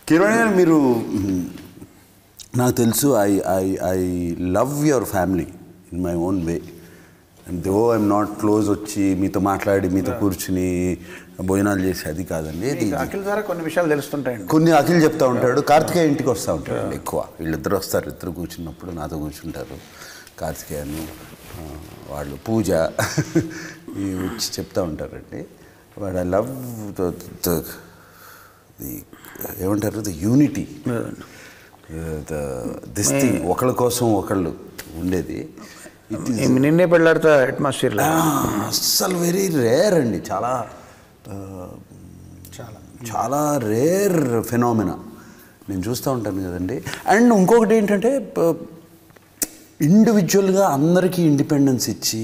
కిరణ్ గారు మీరు నాకు తెలుసు I love your family in my own way and though I'm not close వచ్చి మీతో మాట్లాడి మీతో కూర్చుని భోజనాలు చేసి అది కాదండి. అఖిల్ ద్వారా కొన్ని విషయాలు తెలుస్తుంటాయండి. కొన్ని అఖిల్ చెప్తా ఉంటాడు, కార్తికేయ ఇంటికి వస్తూ ఉంటాడు ఎక్కువ. వీళ్ళిద్దరు వస్తారు, ఇద్దరు కూర్చున్నప్పుడు నాతో కూర్చుంటారు. కార్తికేయను వాళ్ళు పూజ వచ్చి చెప్తూ ఉంటారండి. వాడు ఐ లవ్ ఏమంటారు ద యూనిటీ, దిస్ థింగ్, ఒకళ్ళ కోసం ఒకళ్ళు ఉండేది. నిన్నే పెళ్ళాడుతా అట్మాస్ఫియర్ అస్సలు వెరీ రేర్ అండి, చాలా చాలా చాలా రేర్ ఫెనామినా నేను చూస్తూ ఉంటాను కదండి. అండ్ ఇంకొకటి ఏంటంటే ఇండివిజువల్గా అందరికీ ఇండిపెండెన్స్ ఇచ్చి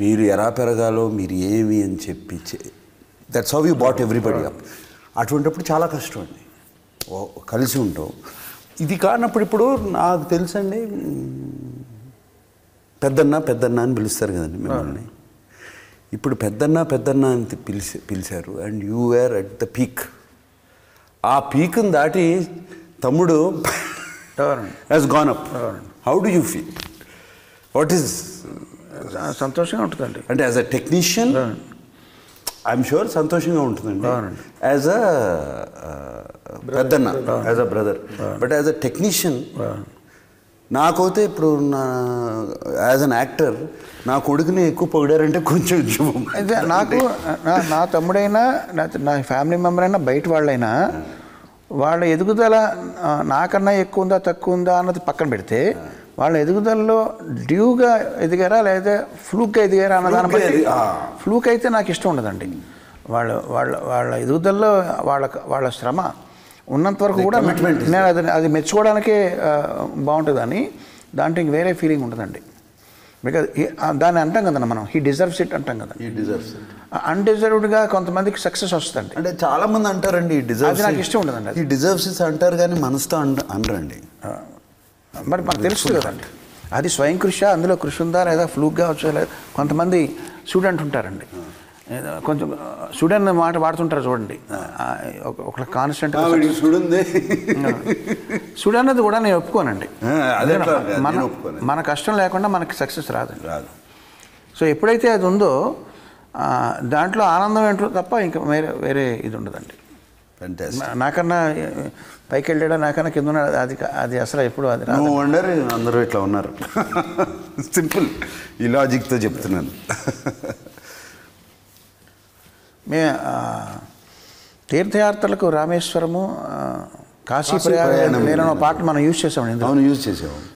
మీరు ఎలా పెరగాలో మీరు ఏమి అని చెప్పి that's how you brought everybody up. అటువంటిప్పుడు చాలా కష్టం అండి కలిసి ఉంటాం. ఇది కానప్పుడు ఇప్పుడు నాకు తెలుసండి, పెద్దన్న అని పిలుస్తారు కదండి మిమ్మల్ని. ఇప్పుడు పెద్దన్న అని పిలిచారు and you were at the peak. ఆ పీక్ని దాటి తమ్ముడు has gone up. How do you feel? What is? సంతోషంగా ఉంటుందండి. అంటే as a technician I'm sure సంతోషంగా ఉంటుందండి. యాజ్ అ పెద్దన్న, as a brother, but as a technician నాకైతే ఇప్పుడు యాజ్ అన్ యాక్టర్ నా కొడుకుని ఎక్కువ పొగిడారంటే కొంచెం అయితే నాకు నా తమ్ముడైనా నా ఫ్యామిలీ మెంబర్ అయినా బయట వాళ్ళైనా వాళ్ళ ఎదుగుదల నాకన్నా ఎక్కువ ఉందా తక్కువ ఉందా అన్నది పక్కన పెడితే వాళ్ళ ఎదుగుదలలో డ్యూగా ఎదిగారా లేదా ఫ్లూక్గా ఎదిగారా అన్నదాన్ని బట్టి ఫ్లూక్ అయితే నాకు ఇష్టం ఉండదండి. వాళ్ళ ఎదుగుదలలో వాళ్ళ శ్రమ ఉన్నంత వరకు కూడా నేను అది మెచ్చుకోవడానికే బాగుంటుందని, దాంట్లో ఇంక వేరే ఫీలింగ్ ఉంటుందండి. బికాజ్ దాన్ని అంటాం కదన్నా మనం, హీ డిజర్వ్స్ ఇట్ అంటాం కదా. అన్డిజర్వ్డ్గా కొంతమందికి సక్సెస్ వస్తుందండి. అంటే చాలా మంది అంటారండి అది నాకు ఇష్టం ఉండదండి. ఈ డిజర్వ్స్ ఇట్ అంటారు కానీ మనసుతో అనరండి. మరి మనకు తెలుస్తుంది కదండి అది స్వయం కృషి, అందులో కృషి ఉందా లేదా ఫ్లూక్గా వచ్చా లేదా. కొంతమంది స్టూడెంట్ ఉంటారండి, కొంచెం స్టూడెంట్ మాట వాడుతుంటారు చూడండి, ఒక కాన్స్టెంట్ స్టూడెంట్ అన్నది కూడా నేను ఒప్పుకోనండి. మన కష్టం లేకుండా మనకి సక్సెస్ రాదండి. సో ఎప్పుడైతే అది ఉందో దాంట్లో ఆనందం ఏంటో తప్ప ఇంకా వేరే ఇది ఉండదండి. నాకన్నా పైకి వెళ్ళాడా నాకన్నా కింద ఉన్నాడు అది అసలు ఎప్పుడు అది వండర్. అందరూ ఇట్లా ఉన్నారు. సింపుల్ ఈ లాజిక్తో చెప్తున్నాను. తీర్థయాత్రలకు రామేశ్వరము, కాశీ ప్రయాణం పాట మనం యూజ్ చేసామండి. అవును, యూజ్ చేసాము.